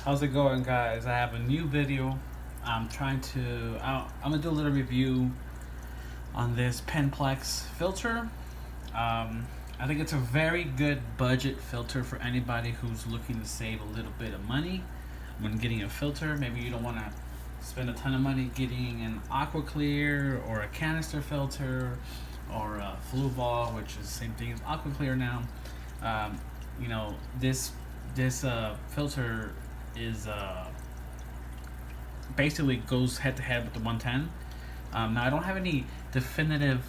How's it going, guys? I have a new video. I'm gonna do a little review on this Penn Plax filter. I think it's a very good budget filter for anybody who's looking to save a little bit of money when getting a filter. Maybe you don't want to spend a ton of money getting an aqua clear or a canister filter or a flue ball, which is the same thing as aqua clear now. This filter is basically goes head to head with the 110. Now I don't have any definitive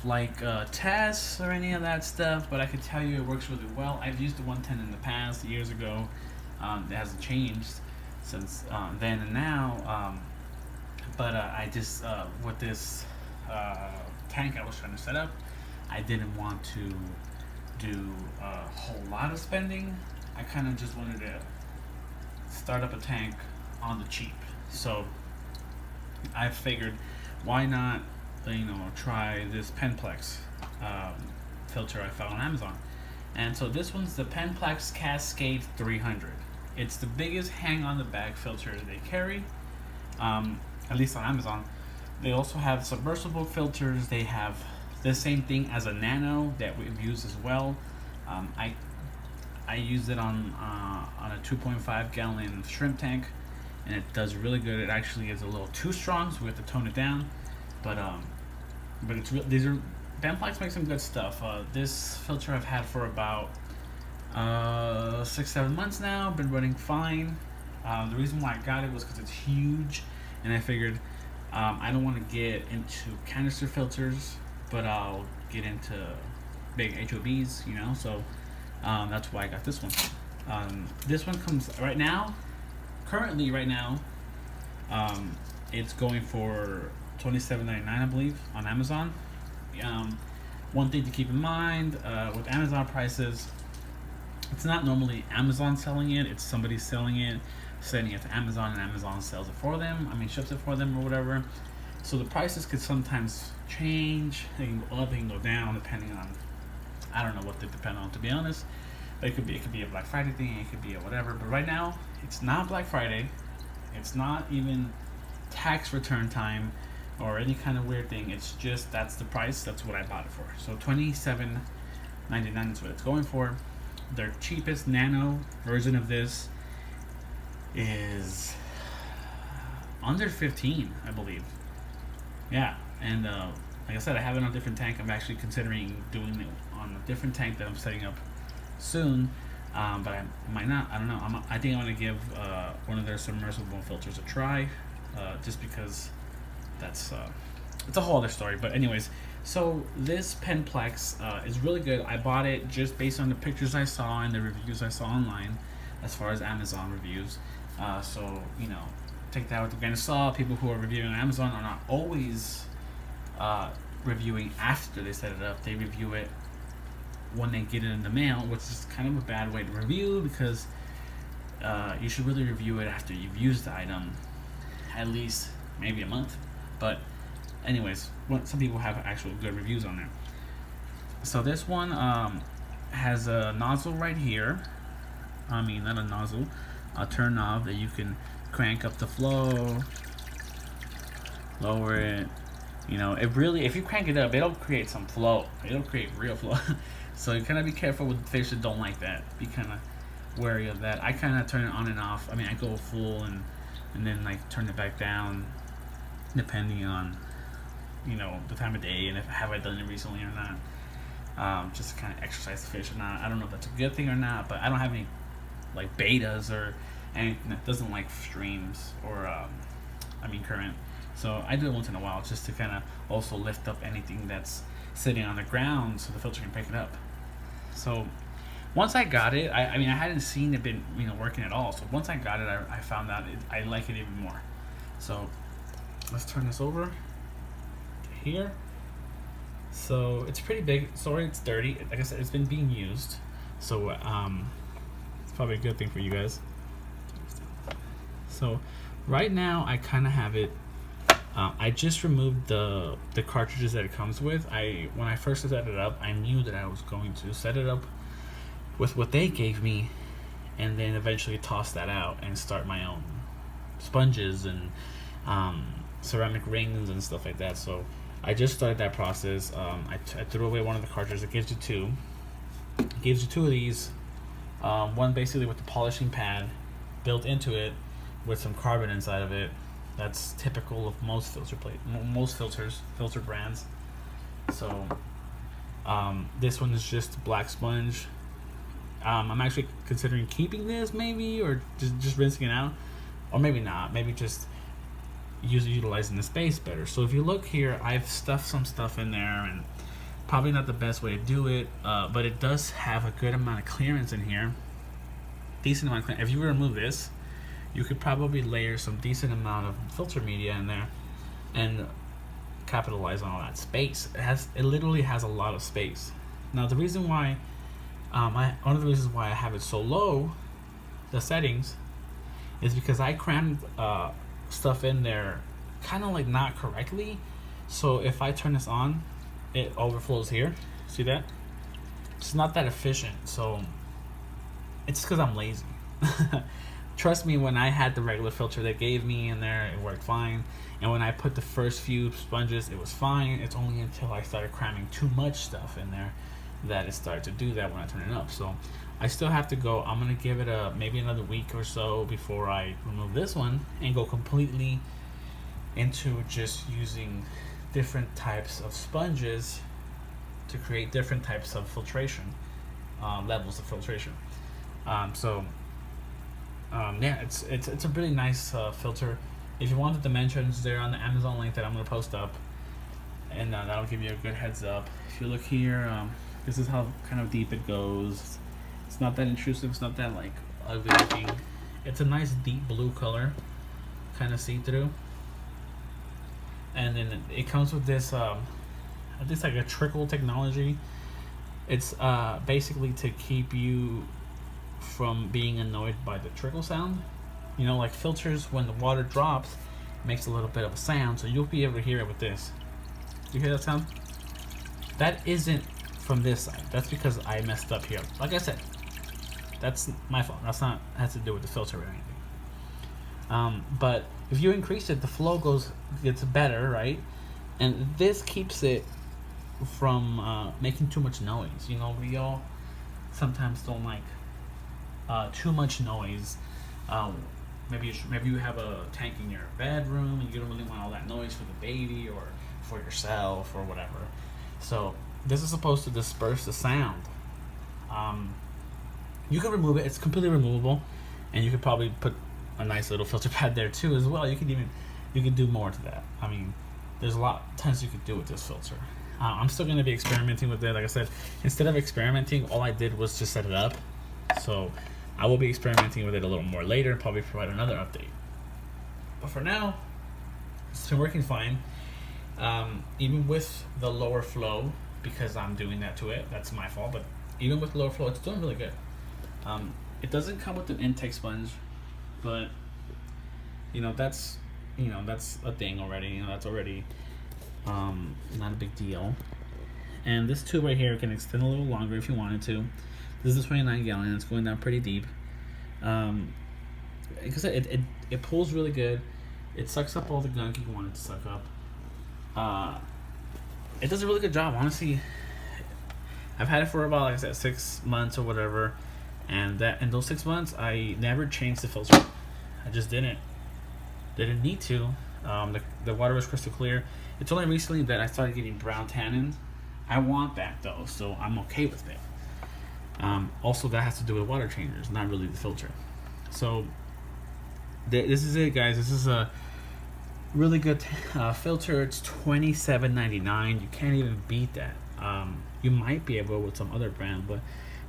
tests or any of that stuff, but I can tell you it works really well. I've used the 110 in the past years ago. It hasn't changed since then and now. I just with this tank I was trying to set up, I didn't want to do a whole lot of spending. I kind of just wanted to start up a tank on the cheap. So I figured, why not, try this Penn Plax filter I found on Amazon. And so this one's the Penn Plax Cascade 300. It's the biggest hang on the bag filter they carry, at least on Amazon. They also have submersible filters. They have the same thing as a nano that we've used as well. I used it on a 2.5 gallon shrimp tank, and it does really good. It actually is a little too strong, so we have to tone it down. But Penn Plax makes some good stuff. This filter I've had for about 6-7 months now. Been running fine. The reason why I got it was because it's huge, and I figured I don't want to get into canister filters, but I'll get into big HOBs, so that's why I got this one. This one comes currently right now, it's going for $27.99, I believe, on Amazon. One thing to keep in mind with Amazon prices, it's not normally Amazon selling it, it's somebody selling it, sending it to Amazon, and Amazon sells it for them. Ships it for them or whatever. So the prices could sometimes change. They can go up, they can go down, depending on, I don't know what they depend on, to be honest. But it could be a Black Friday thing, it could be a whatever. But right now, it's not Black Friday. It's not even tax return time or any kind of weird thing. It's just, that's the price. That's what I bought it for. So $27.99 is what it's going for. Their cheapest nano version of this is under 15, I believe. Yeah, and like I said, I have it on a different tank. I'm actually considering doing it on a different tank that I'm setting up soon, but I might not. I don't know. I think I'm gonna give one of their submersible filters a try, just because that's it's a whole other story. But anyways, so this Penn Plax is really good. I bought it just based on the pictures I saw and the reviews I saw online, as far as Amazon reviews. So take that with a grain of salt. People who are reviewing on Amazon are not always reviewing after they set it up. They review it when they get it in the mail, which is kind of a bad way to review, because you should really review it after you've used the item, at least maybe a month. But anyways, some people have actual good reviews on there. So this one has a nozzle right here. Not a nozzle, a turn knob that you can crank up the flow, lower it. It really, if you crank it up, it'll create some flow. It'll create real flow. So you kind of be careful with fish that don't like that. Be kind of wary of that. I kind of turn it on and off. I go full and then turn it back down, depending on the time of day and if have I done it recently or not. Just to kind of exercise the fish or not. I don't know if that's a good thing or not, but I don't have any betas or anything that doesn't like streams or current. So I do it once in a while, just to kind of also lift up anything that's sitting on the ground so the filter can pick it up. So once I got it, I hadn't seen it been working at all. So once I got it, I found out I like it even more. So let's turn this over to here. So it's pretty big. Sorry, it's dirty. Like I said, it's been being used. So it's probably a good thing for you guys. So right now I kind of have it. I just removed the cartridges that it comes with. When I first set it up, I knew that I was going to set it up with what they gave me and then eventually toss that out and start my own sponges and ceramic rings and stuff like that. So I just started that process. I threw away one of the cartridges. It gives you two. It gives you two of these. One basically with the polishing pad built into it with some carbon inside of it. That's typical of most filter brands. So this one is just black sponge. I'm actually considering keeping this maybe, or just rinsing it out, or maybe not. Maybe just utilizing the space better. So if you look here, I've stuffed some stuff in there, and probably not the best way to do it, but it does have a good amount of clearance in here. Decent amount of clearance. If you remove this, you could probably layer some decent amount of filter media in there and capitalize on all that space. It literally has a lot of space. Now the reason why one of the reasons why I have it so low, the settings, is because I crammed stuff in there kind of like not correctly. So if I turn this on, it overflows here. See that? It's not that efficient. So it's because I'm lazy. Trust me, when I had the regular filter they gave me in there, it worked fine. And when I put the first few sponges, it was fine. It's only until I started cramming too much stuff in there that it started to do that when I turn it up. So I still have to go. I'm gonna give it maybe another week or so before I remove this one and go completely into just using different types of sponges to create different types of filtration, levels of filtration. Yeah, it's a really nice filter. If you want the dimensions, they're on the Amazon link that I'm gonna post up, and that'll give you a good heads up. If you look here, this is how kind of deep it goes. It's not that intrusive. It's not that like ugly looking. It's a nice deep blue color, kind of see through. And then it comes with this, this like a trickle technology. It's basically to keep you from being annoyed by the trickle sound. You know, like filters, when the water drops, it makes a little bit of a sound. So you'll be able to hear it with this. You hear that sound? That isn't from this side. That's because I messed up here. Like I said, that's my fault. That's not has to do with the filter or anything. But if you increase it, the flow gets better, right? And this keeps it from making too much noise. You know, we all sometimes don't like too much noise. Maybe you have a tank in your bedroom and you don't really want all that noise for the baby or for yourself or whatever. So this is supposed to disperse the sound. You can remove it. It's completely removable, and you could probably put a nice little filter pad there too as well. You can do more to that. I mean, there's a lot tons you could do with this filter. I'm still going to be experimenting with it. Like I said, instead of experimenting, all I did was just set it up. So I will be experimenting with it a little more later and probably provide another update. But for now, it's been working fine. Even with the lower flow, because I'm doing that to it, that's my fault. But even with lower flow, it's doing really good. It doesn't come with an intake sponge, but that's a thing already. That's already not a big deal. And this tube right here can extend a little longer if you wanted to. This is a 29 gallon. It's going down pretty deep. Because it pulls really good. It sucks up all the gunk you want it to suck up. It does a really good job, honestly. I've had it for about, like I said, 6 months or whatever, and in those 6 months I never changed the filter. I just didn't need to. The water was crystal clear. It's only recently that I started getting brown tannins. I want that though, so I'm okay with it. Also, that has to do with water changers, not really the filter. So this is it, guys. This is a really good filter. It's $27.99. You can't even beat that. You might be able with some other brand, but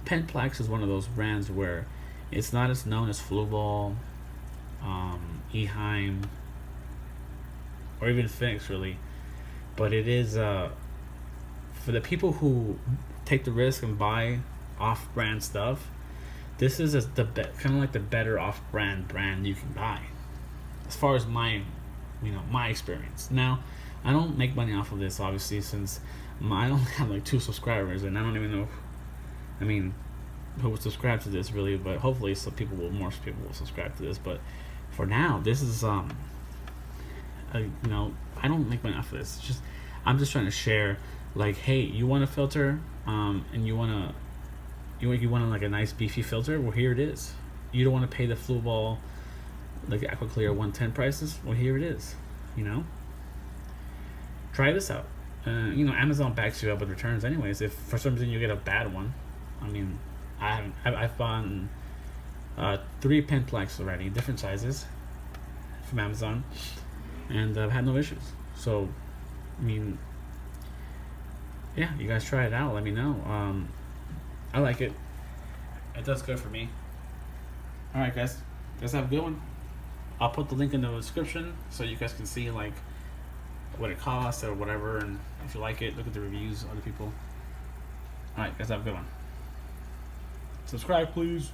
Penn Plax is one of those brands where it's not as known as Fluval, Eheim, or even Phoenix really, but it is for the people who take the risk and buy off-brand stuff. This is kind of like the better off-brand brand you can buy, as far as my experience. Now, I don't make money off of this, obviously, since I only have like 2 subscribers, and I don't even know. I mean, who will subscribe to this really, but hopefully more people will subscribe to this. But for now, this is you know, I don't make money off of this. It's just I'm just trying to share, like, hey, you want a filter, and you want like a nice beefy filter. Well, here it is. You don't want to pay the Flu Ball, like the Aquaclear 110 prices. Well, here it is. You know, try this out. You know, Amazon backs you up with returns anyways. If for some reason you get a bad one, I mean, I've bought 3 Penn Plax already, different sizes, from Amazon, and I've had no issues. So, I mean, yeah, you guys try it out. Let me know. I like it. It does good for me. All right, guys. Have a good one. I'll put the link in the description so you guys can see like what it costs or whatever, and if you like it, look at the reviews of other people. All right, guys. Have a good one. Subscribe, please.